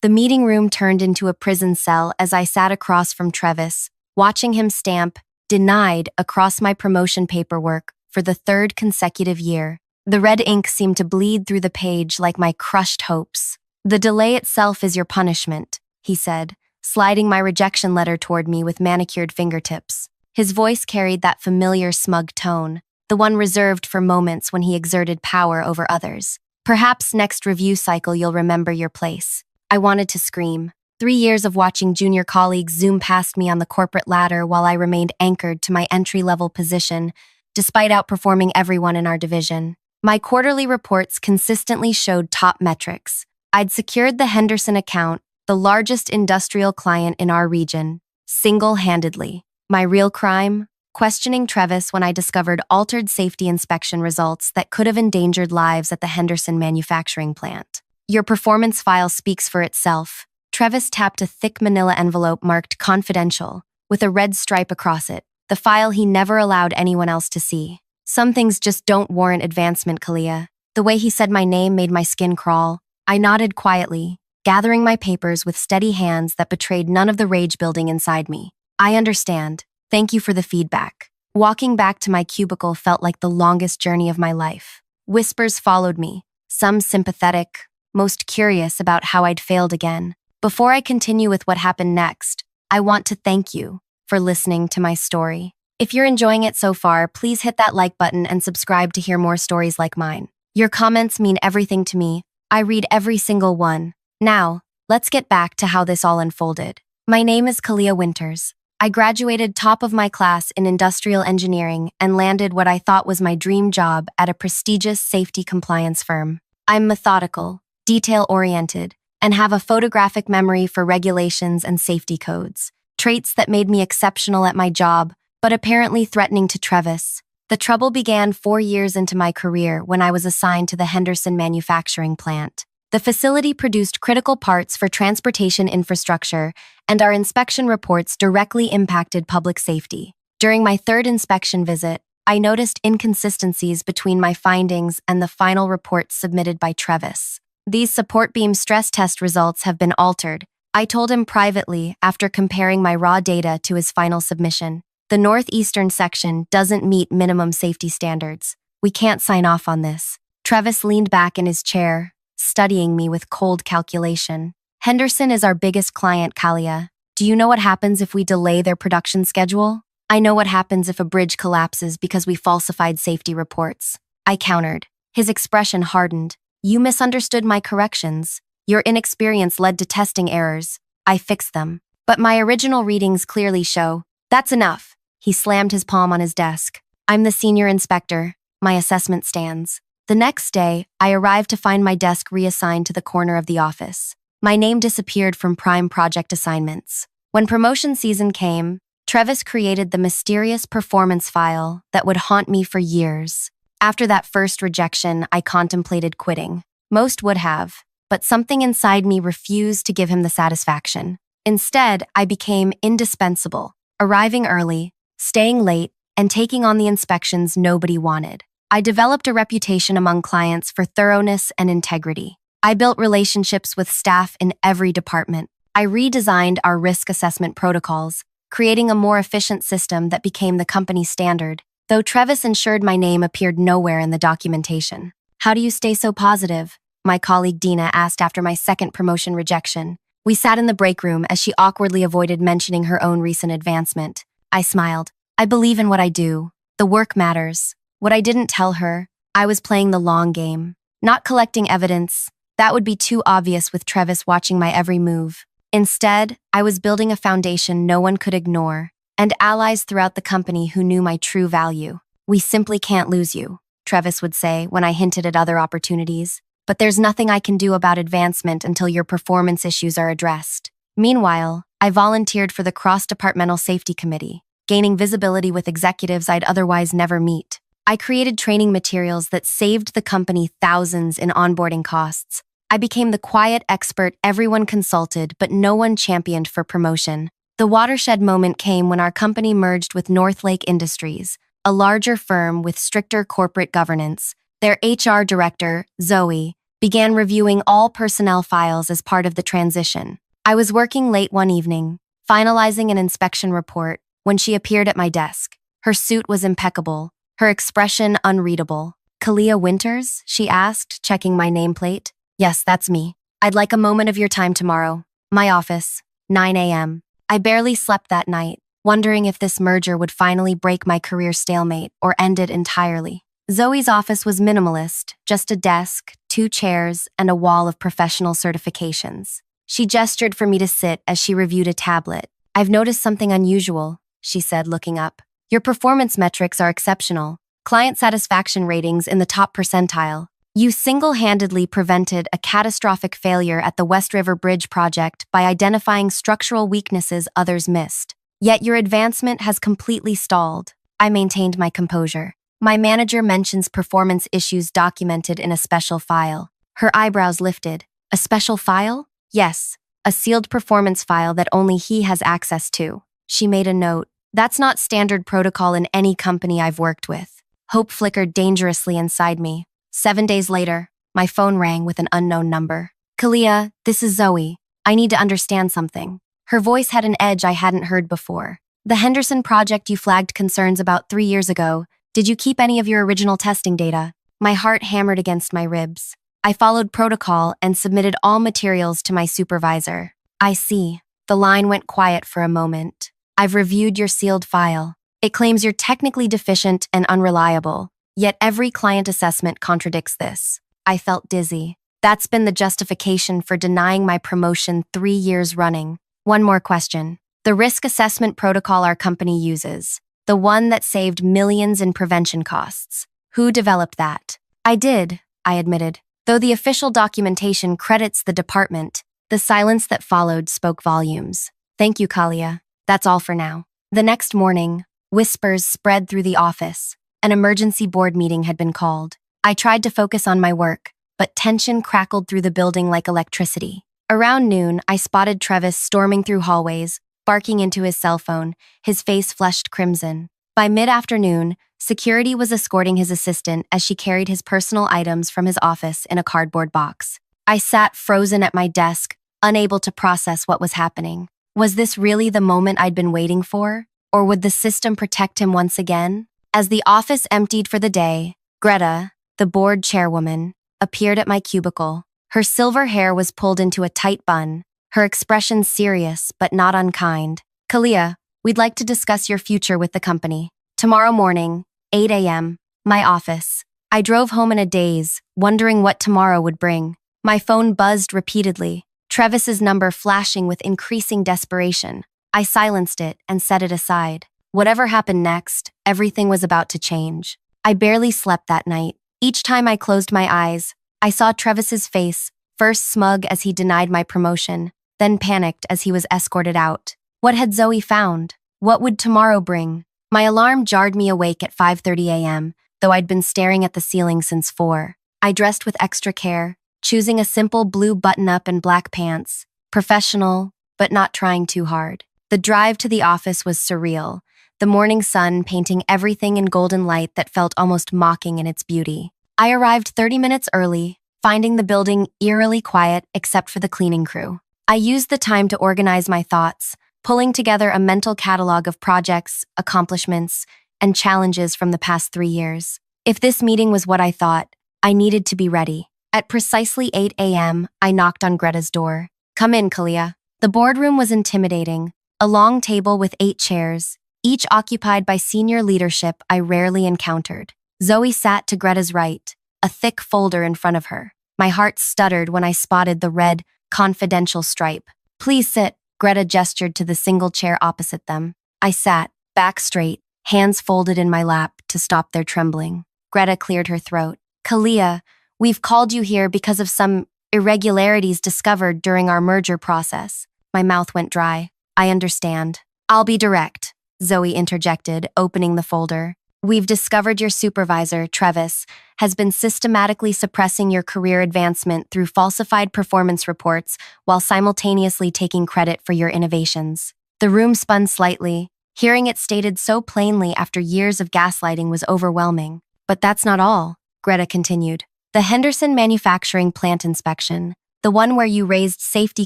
The meeting room turned into a prison cell as I sat across from Travis, watching him stamp "denied" across my promotion paperwork for the third consecutive year. The red ink seemed to bleed through the page like my crushed hopes. "The delay itself is your punishment," he said, sliding my rejection letter toward me with manicured fingertips. His voice carried that familiar smug tone, the one reserved for moments when he exerted power over others. "Perhaps next review cycle you'll remember your place." I wanted to scream. 3 years of watching junior colleagues zoom past me on the corporate ladder while I remained anchored to my entry-level position, despite outperforming everyone in our division. My quarterly reports consistently showed top metrics. I'd secured the Henderson account, the largest industrial client in our region, single-handedly. My real crime? Questioning Travis when I discovered altered safety inspection results that could have endangered lives at the Henderson manufacturing plant. "Your performance file speaks for itself." Travis tapped a thick manila envelope marked "confidential," with a red stripe across it, the file he never allowed anyone else to see. "Some things just don't warrant advancement, Kalia." The way he said my name made my skin crawl. I nodded quietly, gathering my papers with steady hands that betrayed none of the rage building inside me. "I understand. Thank you for the feedback." Walking back to my cubicle felt like the longest journey of my life. Whispers followed me, some sympathetic, most curious about how I'd failed again. Before I continue with what happened next, I want to thank you for listening to my story. If you're enjoying it so far, please hit that like button and subscribe to hear more stories like mine. Your comments mean everything to me. I read every single one. Now, let's get back to how this all unfolded. My name is Kalia Winters. I graduated top of my class in industrial engineering and landed what I thought was my dream job at a prestigious safety compliance firm. I'm methodical, detail-oriented, and have a photographic memory for regulations and safety codes, traits that made me exceptional at my job, but apparently threatening to Travis. The trouble began 4 years into my career when I was assigned to the Henderson manufacturing plant. The facility produced critical parts for transportation infrastructure, and our inspection reports directly impacted public safety. During my third inspection visit, I noticed inconsistencies between my findings and the final reports submitted by Travis. "These support beam stress test results have been altered," I told him privately after comparing my raw data to his final submission. "The northeastern section doesn't meet minimum safety standards. We can't sign off on this." Travis leaned back in his chair, studying me with cold calculation. "Henderson is our biggest client, Kalia. Do you know what happens if we delay their production schedule?" "I know what happens if a bridge collapses because we falsified safety reports," I countered. His expression hardened. "You misunderstood my corrections. Your inexperience led to testing errors. I fixed them. But my original readings clearly show." "That's enough." He slammed his palm on his desk. "I'm the senior inspector. My assessment stands." The next day, I arrived to find my desk reassigned to the corner of the office. My name disappeared from prime project assignments. When promotion season came, Travis created the mysterious performance file that would haunt me for years. After that first rejection, I contemplated quitting. Most would have, but something inside me refused to give him the satisfaction. Instead, I became indispensable, arriving early, staying late, and taking on the inspections nobody wanted. I developed a reputation among clients for thoroughness and integrity. I built relationships with staff in every department. I redesigned our risk assessment protocols, creating a more efficient system that became the company's standard. Though Travis ensured my name appeared nowhere in the documentation. "How do you stay so positive?" my colleague Dina asked after my second promotion rejection. We sat in the break room as she awkwardly avoided mentioning her own recent advancement. I smiled. "I believe in what I do. The work matters." What I didn't tell her, I was playing the long game, not collecting evidence. That would be too obvious with Travis watching my every move. Instead, I was building a foundation no one could ignore, and allies throughout the company who knew my true value. "We simply can't lose you," Travis would say when I hinted at other opportunities. "But there's nothing I can do about advancement until your performance issues are addressed." Meanwhile, I volunteered for the cross-departmental safety committee, gaining visibility with executives I'd otherwise never meet. I created training materials that saved the company thousands in onboarding costs. I became the quiet expert everyone consulted but no one championed for promotion. The watershed moment came when our company merged with Northlake Industries, a larger firm with stricter corporate governance. Their HR director, Zoe, began reviewing all personnel files as part of the transition. I was working late one evening, finalizing an inspection report, when she appeared at my desk. Her suit was impeccable, her expression unreadable. "Kalia Winters?" she asked, checking my nameplate. "Yes, that's me. I'd like a moment of your time tomorrow. My office, 9 a.m. I barely slept that night, wondering if this merger would finally break my career stalemate or end it entirely. Zoe's office was minimalist, just a desk, 2 chairs, and a wall of professional certifications. She gestured for me to sit as she reviewed a tablet. "I've noticed something unusual," she said, looking up. "Your performance metrics are exceptional. Client satisfaction ratings in the top percentile. You single-handedly prevented a catastrophic failure at the West River Bridge project by identifying structural weaknesses others missed. Yet your advancement has completely stalled." I maintained my composure. "My manager mentions performance issues documented in a special file." Her eyebrows lifted. "A special file?" "Yes, a sealed performance file that only he has access to." She made a note. "That's not standard protocol in any company I've worked with." Hope flickered dangerously inside me. 7 days later, my phone rang with an unknown number. "Kalia, this is Zoe. I need to understand something." Her voice had an edge I hadn't heard before. "The Henderson project you flagged concerns about 3 years ago. Did you keep any of your original testing data?" My heart hammered against my ribs. "I followed protocol and submitted all materials to my supervisor." "I see." The line went quiet for a moment. "I've reviewed your sealed file. It claims you're technically deficient and unreliable. Yet every client assessment contradicts this." I felt dizzy. That's been the justification for denying my promotion 3 years running. One more question. "The risk assessment protocol our company uses, the one that saved millions in prevention costs. Who developed that?" "I did," I admitted. Though the official documentation credits the department, the silence that followed spoke volumes. "Thank you, Kalia. That's all for now." The next morning, whispers spread through the office. An emergency board meeting had been called. I tried to focus on my work, but tension crackled through the building like electricity. Around noon, I spotted Travis storming through hallways, barking into his cell phone, his face flushed crimson. By mid-afternoon, security was escorting his assistant as she carried his personal items from his office in a cardboard box. I sat frozen at my desk, unable to process what was happening. Was this really the moment I'd been waiting for? Or would the system protect him once again? As the office emptied for the day, Greta, the board chairwoman, appeared at my cubicle. Her silver hair was pulled into a tight bun, her expression serious but not unkind. "Kalia, we'd like to discuss your future with the company. Tomorrow morning, 8 a.m., my office." I drove home in a daze, wondering what tomorrow would bring. My phone buzzed repeatedly, Travis's number flashing with increasing desperation. I silenced it and set it aside. Whatever happened next, everything was about to change. I barely slept that night. Each time I closed my eyes, I saw Travis's face, first smug as he denied my promotion, then panicked as he was escorted out. What had Zoe found? What would tomorrow bring? My alarm jarred me awake at 5:30 a.m., though I'd been staring at the ceiling since 4. I dressed with extra care, choosing a simple blue button-up and black pants, professional, but not trying too hard. The drive to the office was surreal, the morning sun painting everything in golden light that felt almost mocking in its beauty. I arrived 30 minutes early, finding the building eerily quiet except for the cleaning crew. I used the time to organize my thoughts, pulling together a mental catalog of projects, accomplishments, and challenges from the past 3 years. If this meeting was what I thought, I needed to be ready. At precisely 8 a.m., I knocked on Greta's door. "Come in, Kalia." The boardroom was intimidating, a long table with 8 chairs, each occupied by senior leadership I rarely encountered. Zoe sat to Greta's right, a thick folder in front of her. My heart stuttered when I spotted the red, confidential stripe. "Please sit," Greta gestured to the single chair opposite them. I sat, back straight, hands folded in my lap to stop their trembling. Greta cleared her throat. "Kalia, we've called you here because of some irregularities discovered during our merger process." My mouth went dry. "I understand." "I'll be direct," Zoe interjected, opening the folder. "We've discovered your supervisor, Travis, has been systematically suppressing your career advancement through falsified performance reports while simultaneously taking credit for your innovations." The room spun slightly. Hearing it stated so plainly after years of gaslighting was overwhelming. "But that's not all," Greta continued. The Henderson manufacturing plant inspection, the one where you raised safety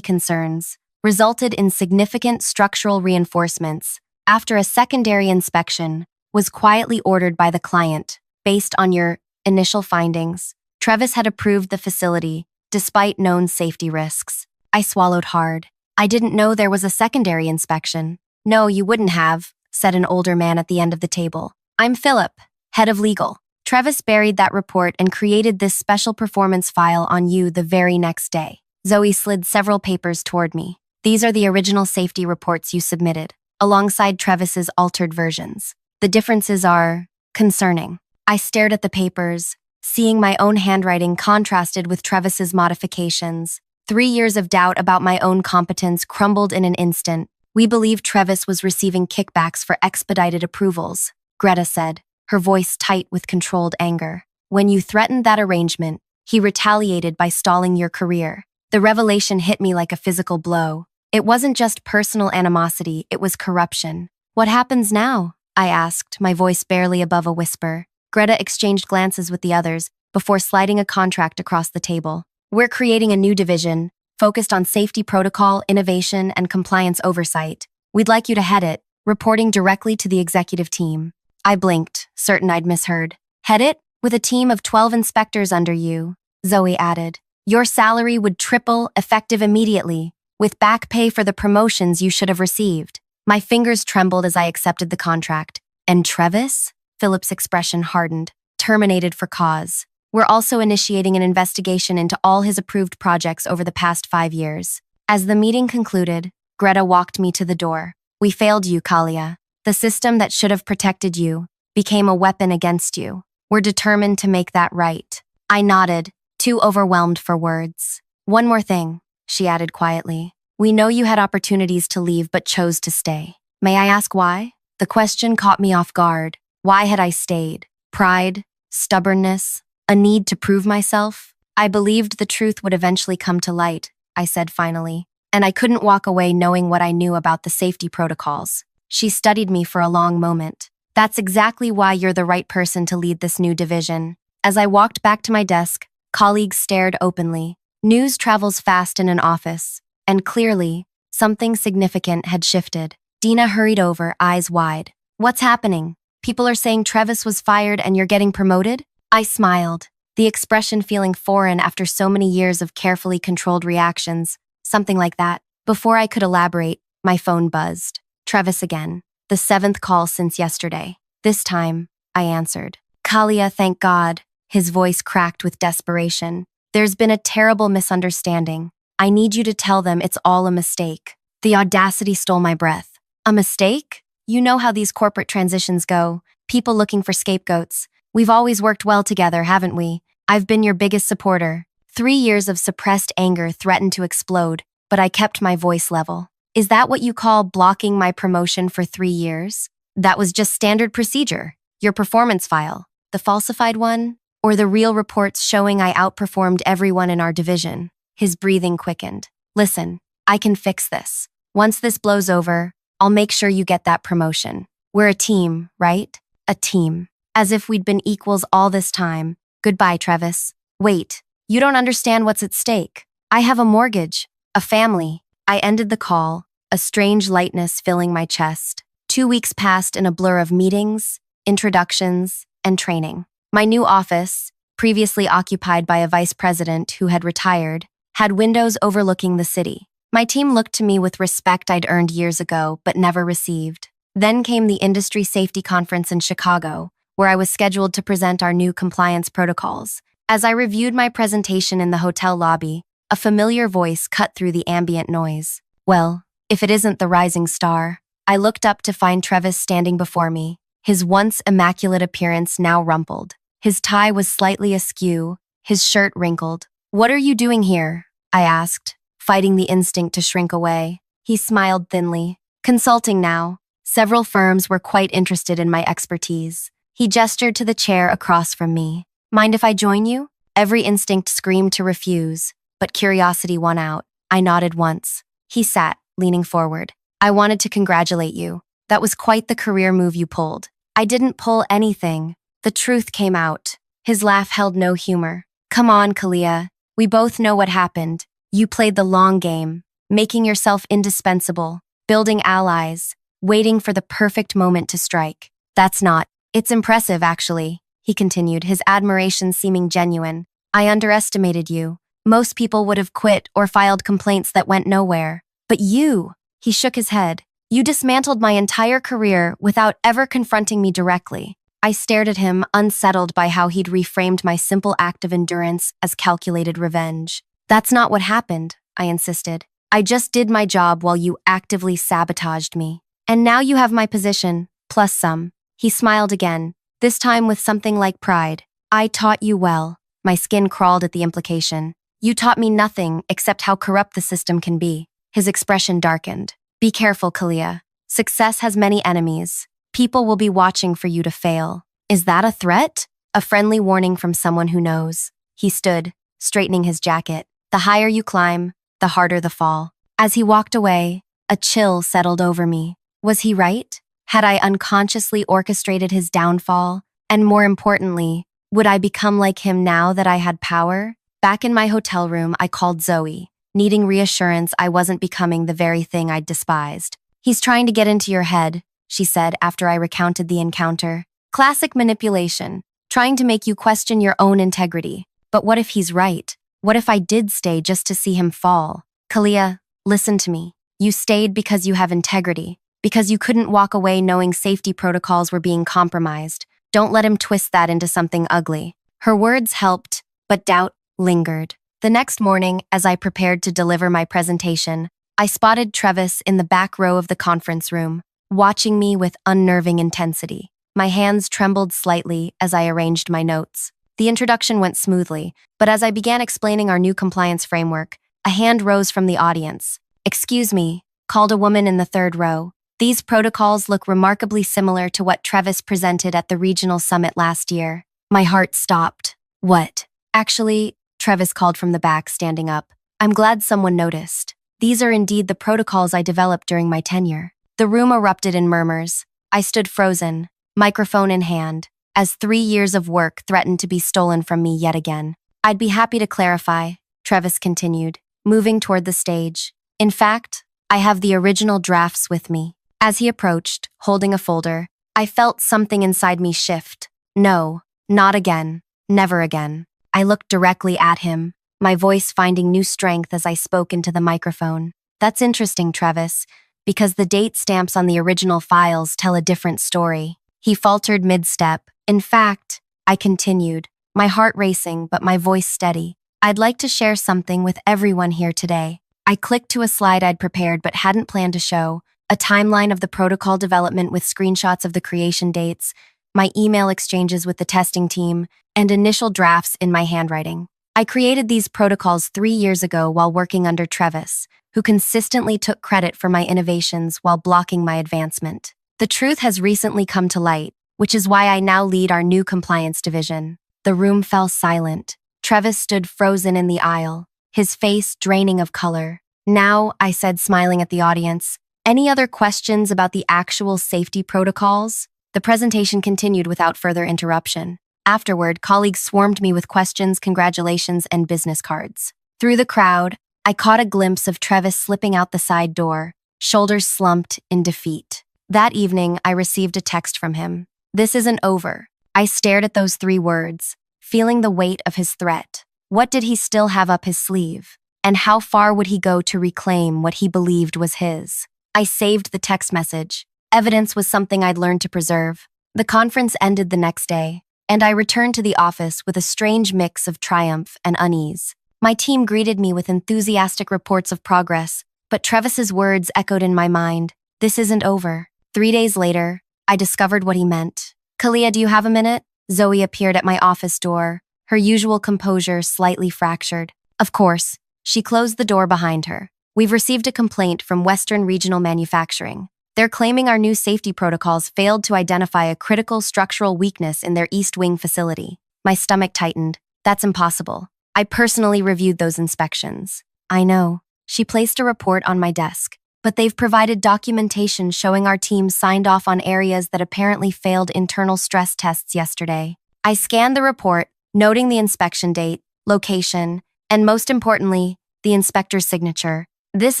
concerns, resulted in significant structural reinforcements after a secondary inspection was quietly ordered by the client based on your initial findings. Travis had approved the facility despite known safety risks. I swallowed hard. I didn't know there was a secondary inspection. No, you wouldn't have, said an older man at the end of the table. I'm Philip, head of legal. Travis buried that report and created this special performance file on you the very next day. Zoe slid several papers toward me. These are the original safety reports you submitted, alongside Travis's altered versions. The differences are concerning. I stared at the papers, seeing my own handwriting contrasted with Travis's modifications. 3 years of doubt about my own competence crumbled in an instant. We believed Travis was receiving kickbacks for expedited approvals, Greta said, her voice tight with controlled anger. When you threatened that arrangement, he retaliated by stalling your career. The revelation hit me like a physical blow. It wasn't just personal animosity, it was corruption. What happens now? I asked, my voice barely above a whisper. Greta exchanged glances with the others before sliding a contract across the table. We're creating a new division, focused on safety protocol, innovation, and compliance oversight. We'd like you to head it, reporting directly to the executive team. I blinked, certain I'd misheard. Head it? With a team of 12 inspectors under you, Zoe added. Your salary would triple, effective immediately, with back pay for the promotions you should have received. My fingers trembled as I accepted the contract. And Travis? Philip's expression hardened. Terminated for cause. We're also initiating an investigation into all his approved projects over the past 5 years. As the meeting concluded, Greta walked me to the door. We failed you, Kalia. The system that should have protected you became a weapon against you. We're determined to make that right. I nodded, too overwhelmed for words. One more thing, she added quietly. We know you had opportunities to leave but chose to stay. May I ask why? The question caught me off guard. Why had I stayed? Pride? Stubbornness? A need to prove myself? I believed the truth would eventually come to light, I said finally, and I couldn't walk away knowing what I knew about the safety protocols. She studied me for a long moment. That's exactly why you're the right person to lead this new division. As I walked back to my desk, colleagues stared openly. News travels fast in an office, and clearly, something significant had shifted. Dina hurried over, eyes wide. What's happening? People are saying Travis was fired and you're getting promoted? I smiled, the expression feeling foreign after so many years of carefully controlled reactions, something like that. Before I could elaborate, my phone buzzed. Travis again. The 7th call since yesterday. This time, I answered. Kalia, thank God. His voice cracked with desperation. There's been a terrible misunderstanding. I need you to tell them it's all a mistake. The audacity stole my breath. A mistake? You know how these corporate transitions go. People looking for scapegoats. We've always worked well together, haven't we? I've been your biggest supporter. 3 years of suppressed anger threatened to explode, but I kept my voice level. Is that what you call blocking my promotion for 3 years? That was just standard procedure. Your performance file, the falsified one, or the real reports showing I outperformed everyone in our division. His breathing quickened. Listen, I can fix this. Once this blows over, I'll make sure you get that promotion. We're a team, right? A team. As if we'd been equals all this time. Goodbye, Travis. Wait, you don't understand what's at stake. I have a mortgage, a family. I ended the call, a strange lightness filling my chest. 2 weeks passed in a blur of meetings, introductions, and training. My new office, previously occupied by a vice president who had retired, had windows overlooking the city. My team looked to me with respect I'd earned years ago but never received. Then came the Industry Safety Conference in Chicago, where I was scheduled to present our new compliance protocols. As I reviewed my presentation in the hotel lobby, a familiar voice cut through the ambient noise. Well, if it isn't the rising star. I looked up to find Travis standing before me, his once immaculate appearance now rumpled. His tie was slightly askew, his shirt wrinkled. What are you doing here? I asked, fighting the instinct to shrink away. He smiled thinly. Consulting now. Several firms were quite interested in my expertise. He gestured to the chair across from me. Mind if I join you? Every instinct screamed to refuse, but curiosity won out. I nodded once. He sat, leaning forward. I wanted to congratulate you. That was quite the career move you pulled. I didn't pull anything. The truth came out. His laugh held no humor. Come on, Kalia. We both know what happened. You played the long game, making yourself indispensable, building allies, waiting for the perfect moment to strike. That's not. It's impressive, actually, he continued, his admiration seeming genuine. I underestimated you. Most people would have quit or filed complaints that went nowhere. But you, he shook his head. You dismantled my entire career without ever confronting me directly. I stared at him, unsettled by how he'd reframed my simple act of endurance as calculated revenge. That's not what happened, I insisted. I just did my job while you actively sabotaged me. And now you have my position, plus some. He smiled again, this time with something like pride. I taught you well. My skin crawled at the implication. You taught me nothing except how corrupt the system can be. His expression darkened. Be careful, Kalia. Success has many enemies. People will be watching for you to fail. Is that a threat? A friendly warning from someone who knows. He stood, straightening his jacket. The higher you climb, the harder the fall. As he walked away, a chill settled over me. Was he right? Had I unconsciously orchestrated his downfall? And more importantly, would I become like him now that I had power? Back in my hotel room, I called Zoe, needing reassurance I wasn't becoming the very thing I'd despised. He's trying to get into your head, she said after I recounted the encounter. Classic manipulation, trying to make you question your own integrity. But what if he's right? What if I did stay just to see him fall? Kalia, listen to me. You stayed because you have integrity, because you couldn't walk away knowing safety protocols were being compromised. Don't let him twist that into something ugly. Her words helped, but doubt lingered. The next morning, as I prepared to deliver my presentation, I spotted Travis in the back row of the conference room, watching me with unnerving intensity. My hands trembled slightly as I arranged my notes. The introduction went smoothly, but as I began explaining our new compliance framework, a hand rose from the audience. Excuse me, called a woman in the third row. These protocols look remarkably similar to what Travis presented at the regional summit last year. My heart stopped. What? Actually, Travis called from the back, standing up. I'm glad someone noticed. These are indeed the protocols I developed during my tenure. The room erupted in murmurs. I stood frozen, microphone in hand, as 3 years of work threatened to be stolen from me yet again. I'd be happy to clarify, Travis continued, moving toward the stage. In fact, I have the original drafts with me. As he approached, holding a folder, I felt something inside me shift. No, not again. Never again. I looked directly at him, my voice finding new strength as I spoke into the microphone. That's interesting, Travis, because the date stamps on the original files tell a different story. He faltered mid-step. In fact, I continued, my heart racing but my voice steady. I'd like to share something with everyone here today. I clicked to a slide I'd prepared but hadn't planned to show, a timeline of the protocol development with screenshots of the creation dates, my email exchanges with the testing team, and initial drafts in my handwriting. I created these protocols 3 years ago while working under Travis, who consistently took credit for my innovations while blocking my advancement. The truth has recently come to light, which is why I now lead our new compliance division. The room fell silent. Travis stood frozen in the aisle, his face draining of color. Now, I said, smiling at the audience, any other questions about the actual safety protocols? The presentation continued without further interruption. Afterward, colleagues swarmed me with questions, congratulations, and business cards. Through the crowd, I caught a glimpse of Travis slipping out the side door, shoulders slumped in defeat. That evening, I received a text from him. This isn't over. I stared at those 3 words, feeling the weight of his threat. What did he still have up his sleeve? And how far would he go to reclaim what he believed was his? I saved the text message. Evidence was something I'd learned to preserve. The conference ended the next day, and I returned to the office with a strange mix of triumph and unease. My team greeted me with enthusiastic reports of progress, but Travis's words echoed in my mind. This isn't over. 3 days later, I discovered what he meant. Kalia, do you have a minute? Zoe appeared at my office door, her usual composure slightly fractured. Of course. She closed the door behind her. We've received a complaint from Western Regional Manufacturing. They're claiming our new safety protocols failed to identify a critical structural weakness in their East Wing facility. My stomach tightened. That's impossible. I personally reviewed those inspections. I know. She placed a report on my desk. But they've provided documentation showing our team signed off on areas that apparently failed internal stress tests yesterday. I scanned the report, noting the inspection date, location, and most importantly, the inspector's signature. This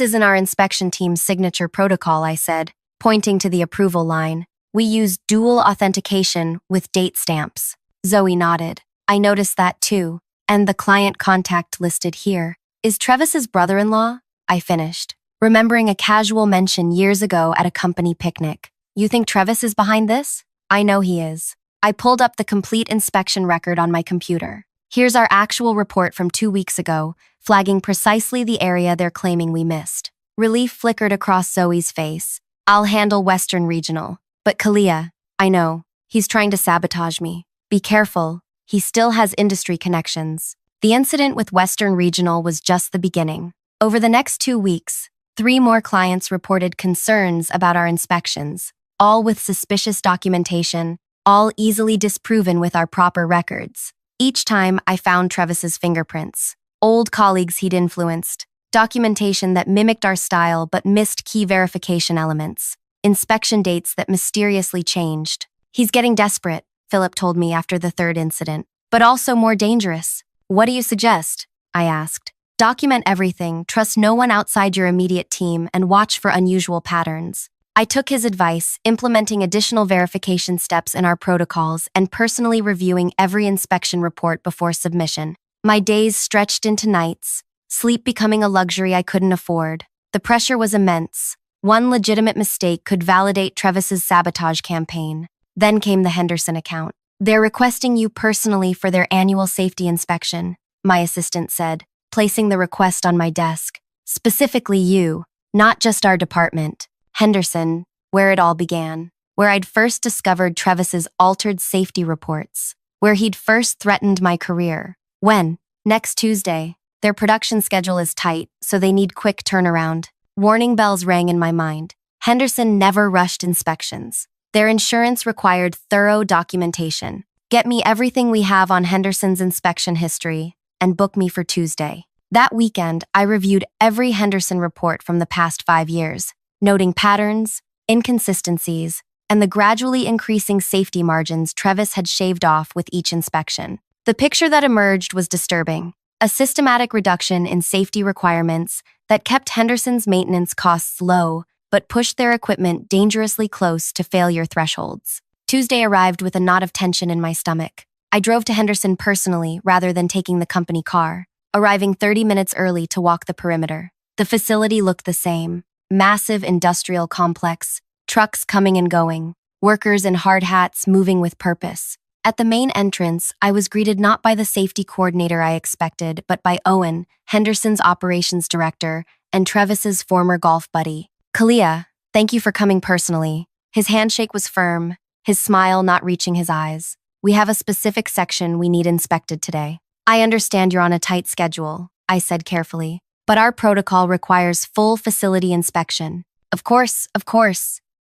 isn't our inspection team's signature protocol, I said, pointing to the approval line. We use dual authentication with date stamps. Zoe nodded. I noticed that too. And the client contact listed here is Travis's brother-in-law? I finished, remembering a casual mention years ago at a company picnic. You think Travis is behind this? I know he is. I pulled up the complete inspection record on my computer. Here's our actual report from 2 weeks ago, flagging precisely the area they're claiming we missed. Relief flickered across Zoe's face. I'll handle Western Regional. But Kalia, I know, he's trying to sabotage me. Be careful, he still has industry connections. The incident with Western Regional was just the beginning. Over the next 2 weeks, 3 more clients reported concerns about our inspections, all with suspicious documentation, all easily disproven with our proper records. Each time I found Travis's fingerprints, old colleagues he'd influenced, documentation that mimicked our style but missed key verification elements, inspection dates that mysteriously changed. He's getting desperate, Philip told me after the 3rd incident, but also more dangerous. What do you suggest? I asked. Document everything, trust no one outside your immediate team, and watch for unusual patterns. I took his advice, implementing additional verification steps in our protocols and personally reviewing every inspection report before submission. My days stretched into nights, sleep becoming a luxury I couldn't afford. The pressure was immense. One legitimate mistake could validate Travis's sabotage campaign. Then came the Henderson account. They're requesting you personally for their annual safety inspection, my assistant said, placing the request on my desk. Specifically you, not just our department. Henderson, where it all began, where I'd first discovered Travis's altered safety reports, where he'd first threatened my career. When? Next Tuesday. Their production schedule is tight, so they need quick turnaround. Warning bells rang in my mind. Henderson never rushed inspections. Their insurance required thorough documentation. Get me everything we have on Henderson's inspection history, and book me for Tuesday. That weekend, I reviewed every Henderson report from the past 5 years, noting patterns, inconsistencies, and the gradually increasing safety margins Travis had shaved off with each inspection. The picture that emerged was disturbing. A systematic reduction in safety requirements that kept Henderson's maintenance costs low but pushed their equipment dangerously close to failure thresholds. Tuesday arrived with a knot of tension in my stomach. I drove to Henderson personally rather than taking the company car, arriving 30 minutes early to walk the perimeter. The facility looked the same. Massive industrial complex, trucks coming and going, workers in hard hats moving with purpose. At the main entrance, I was greeted not by the safety coordinator I expected, but by Owen, Henderson's operations director, and Travis's former golf buddy. Kalia, thank you for coming personally. His handshake was firm, his smile not reaching his eyes. We have a specific section we need inspected today. I understand you're on a tight schedule, I said carefully, but our protocol requires full facility inspection. Of course,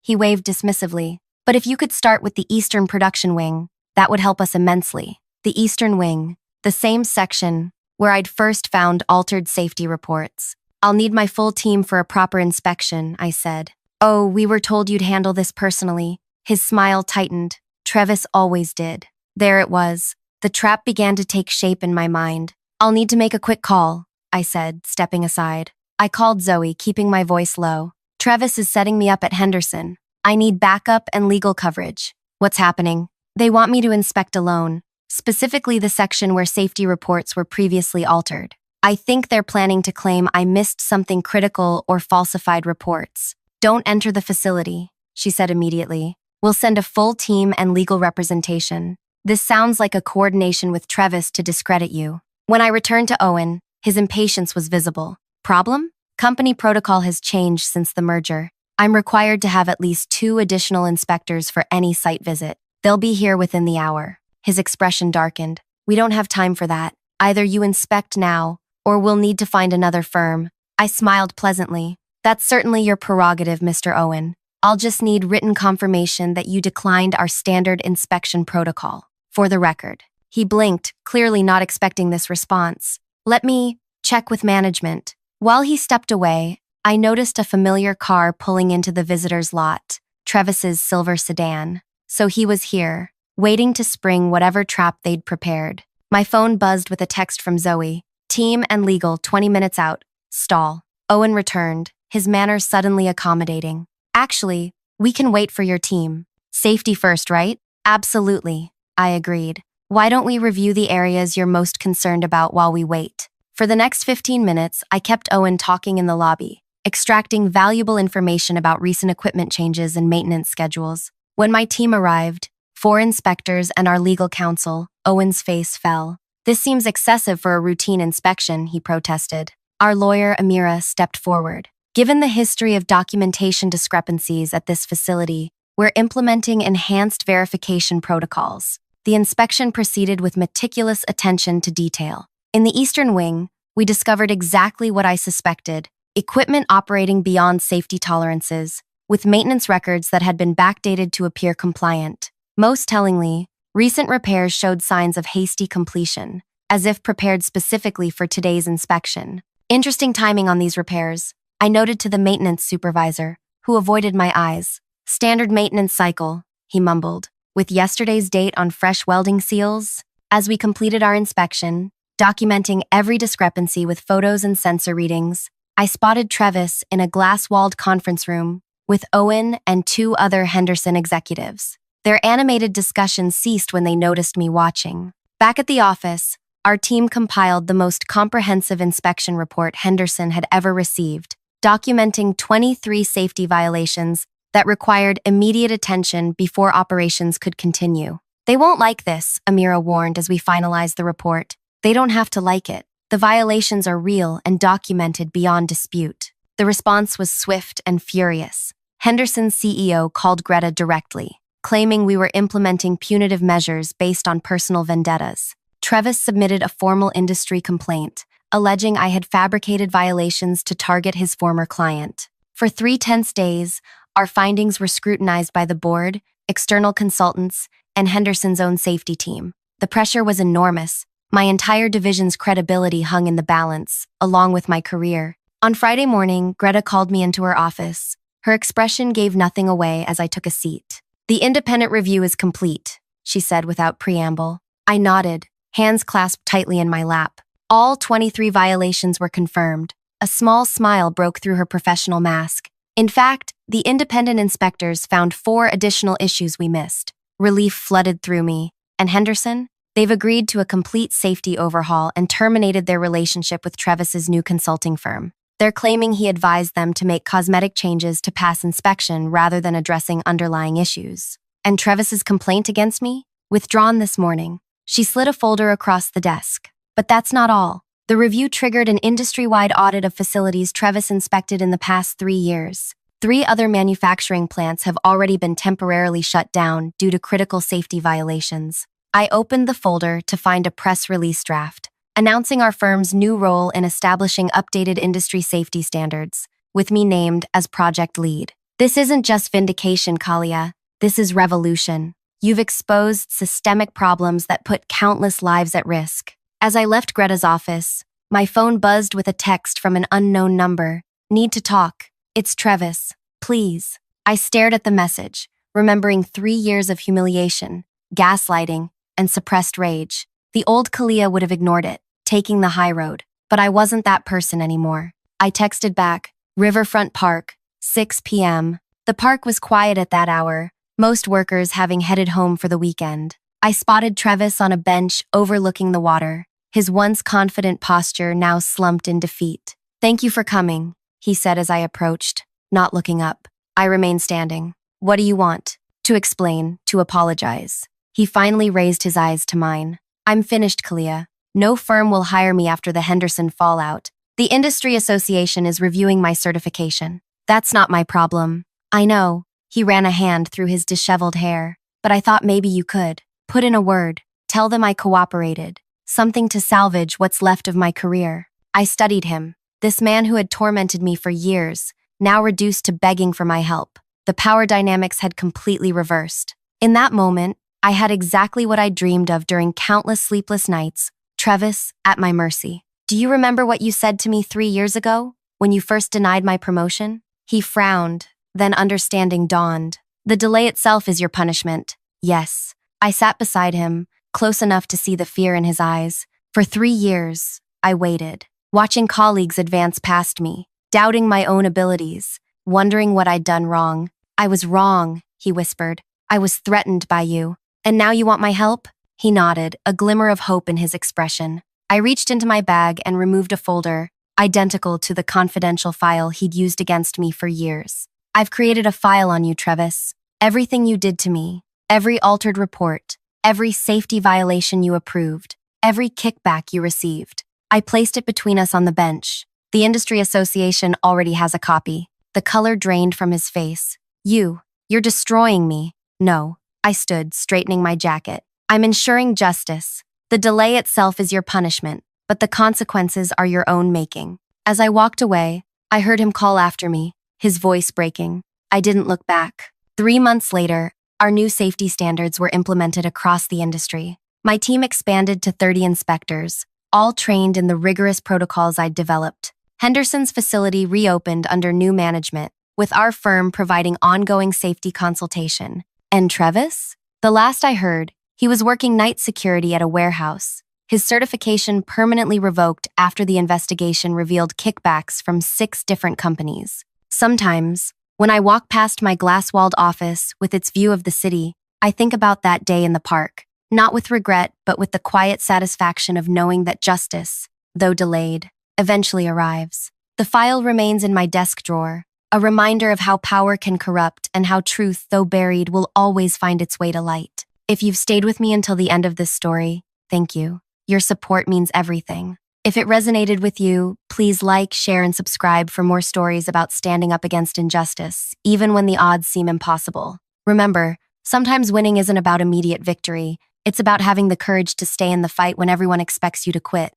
he waved dismissively. But if you could start with the Eastern Production Wing, that would help us immensely. The Eastern Wing, the same section where I'd first found altered safety reports. I'll need my full team for a proper inspection, I said. Oh, we were told you'd handle this personally. His smile tightened. Travis always did. There it was. The trap began to take shape in my mind. I'll need to make a quick call, I said, stepping aside. I called Zoe, keeping my voice low. Travis is setting me up at Henderson. I need backup and legal coverage. What's happening? They want me to inspect alone, specifically the section where safety reports were previously altered. I think they're planning to claim I missed something critical or falsified reports. Don't enter the facility, she said immediately. We'll send a full team and legal representation. This sounds like a coordination with Travis to discredit you. When I returned to Owen, his impatience was visible. Problem? Company protocol has changed since the merger. I'm required to have at least 2 additional inspectors for any site visit. They'll be here within the hour. His expression darkened. We don't have time for that. Either you inspect now, or we'll need to find another firm. I smiled pleasantly. That's certainly your prerogative, Mr. Owen. I'll just need written confirmation that you declined our standard inspection protocol. For the record. He blinked, clearly not expecting this response. Let me check with management. While he stepped away, I noticed a familiar car pulling into the visitor's lot, Travis's silver sedan. So he was here, waiting to spring whatever trap they'd prepared. My phone buzzed with a text from Zoe. Team and legal, 20 minutes out. Stall. Owen returned, his manner suddenly accommodating. Actually, we can wait for your team. Safety first, right? Absolutely, I agreed. Why don't we review the areas you're most concerned about while we wait? For the next 15 minutes, I kept Owen talking in the lobby, extracting valuable information about recent equipment changes and maintenance schedules. When my team arrived, 4 inspectors and our legal counsel, Owen's face fell. This seems excessive for a routine inspection, he protested. Our lawyer, Amira, stepped forward. Given the history of documentation discrepancies at this facility, we're implementing enhanced verification protocols. The inspection proceeded with meticulous attention to detail. In the Eastern Wing, we discovered exactly what I suspected: equipment operating beyond safety tolerances, with maintenance records that had been backdated to appear compliant. Most tellingly, recent repairs showed signs of hasty completion, as if prepared specifically for today's inspection. Interesting timing on these repairs, I noted to the maintenance supervisor, who avoided my eyes. Standard maintenance cycle, he mumbled, with yesterday's date on fresh welding seals. As we completed our inspection, documenting every discrepancy with photos and sensor readings, I spotted Travis in a glass-walled conference room with Owen and 2 other Henderson executives. Their animated discussion ceased when they noticed me watching. Back at the office, our team compiled the most comprehensive inspection report Henderson had ever received, documenting 23 safety violations that required immediate attention before operations could continue. They won't like this, Amira warned as we finalized the report. They don't have to like it. The violations are real and documented beyond dispute. The response was swift and furious. Henderson's CEO called Greta directly, claiming we were implementing punitive measures based on personal vendettas. Travis submitted a formal industry complaint, alleging I had fabricated violations to target his former client. For 3 tense days, our findings were scrutinized by the board, external consultants, and Henderson's own safety team. The pressure was enormous. My entire division's credibility hung in the balance, along with my career. On Friday morning, Greta called me into her office. Her expression gave nothing away as I took a seat. The independent review is complete, she said without preamble. I nodded, hands clasped tightly in my lap. All 23 violations were confirmed. A small smile broke through her professional mask. In fact, the independent inspectors found 4 additional issues we missed. Relief flooded through me. And Henderson? They've agreed to a complete safety overhaul and terminated their relationship with Travis's new consulting firm. They're claiming he advised them to make cosmetic changes to pass inspection rather than addressing underlying issues. And Travis's complaint against me? Withdrawn this morning. She slid a folder across the desk. But that's not all. The review triggered an industry-wide audit of facilities Travis inspected in the past 3 years. 3 other manufacturing plants have already been temporarily shut down due to critical safety violations. I opened the folder to find a press release draft, announcing our firm's new role in establishing updated industry safety standards, with me named as project lead. This isn't just vindication, Kalia. This is revolution. You've exposed systemic problems that put countless lives at risk. As I left Greta's office, my phone buzzed with a text from an unknown number. Need to talk. It's Travis. Please. I stared at the message, remembering 3 years of humiliation, gaslighting, and suppressed rage. The old Kalia would have ignored it, taking the high road. But I wasn't that person anymore. I texted back, Riverfront Park, 6 p.m. The park was quiet at that hour, most workers having headed home for the weekend. I spotted Travis on a bench overlooking the water, his once confident posture now slumped in defeat. Thank you for coming, he said as I approached, not looking up. I remained standing. What do you want? To explain, to apologize. He finally raised his eyes to mine. I'm finished, Kalia. No firm will hire me after the Henderson fallout. The industry association is reviewing my certification. That's not my problem. I know. He ran a hand through his disheveled hair. But I thought maybe you could. Put in a word. Tell them I cooperated. Something to salvage what's left of my career. I studied him. This man who had tormented me for years, now reduced to begging for my help. The power dynamics had completely reversed. In that moment, I had exactly what I dreamed of during countless sleepless nights. Travis, at my mercy. Do you remember what you said to me 3 years ago, when you first denied my promotion? He frowned, then understanding dawned. The delay itself is your punishment. Yes. I sat beside him, close enough to see the fear in his eyes. For 3 years, I waited, watching colleagues advance past me, doubting my own abilities, wondering what I'd done wrong. I was wrong, he whispered. I was threatened by you. And now you want my help? He nodded, a glimmer of hope in his expression. I reached into my bag and removed a folder, identical to the confidential file he'd used against me for years. I've created a file on you, Travis. Everything you did to me, every altered report, every safety violation you approved, every kickback you received. I placed it between us on the bench. The industry association already has a copy. The color drained from his face. You're destroying me. No, I stood, straightening my jacket. I'm ensuring justice. The delay itself is your punishment, but the consequences are your own making. As I walked away, I heard him call after me, his voice breaking. I didn't look back. 3 months later, our new safety standards were implemented across the industry. My team expanded to 30 inspectors, all trained in the rigorous protocols I'd developed. Henderson's facility reopened under new management, with our firm providing ongoing safety consultation. And Travis? The last I heard, he was working night security at a warehouse. His certification permanently revoked after the investigation revealed kickbacks from 6 different companies. Sometimes, when I walk past my glass-walled office with its view of the city, I think about that day in the park, not with regret, but with the quiet satisfaction of knowing that justice, though delayed, eventually arrives. The file remains in my desk drawer, a reminder of how power can corrupt and how truth, though buried, will always find its way to light. If you've stayed with me until the end of this story, thank you. Your support means everything. If it resonated with you, please like, share, and subscribe for more stories about standing up against injustice, even when the odds seem impossible. Remember, sometimes winning isn't about immediate victory. It's about having the courage to stay in the fight when everyone expects you to quit.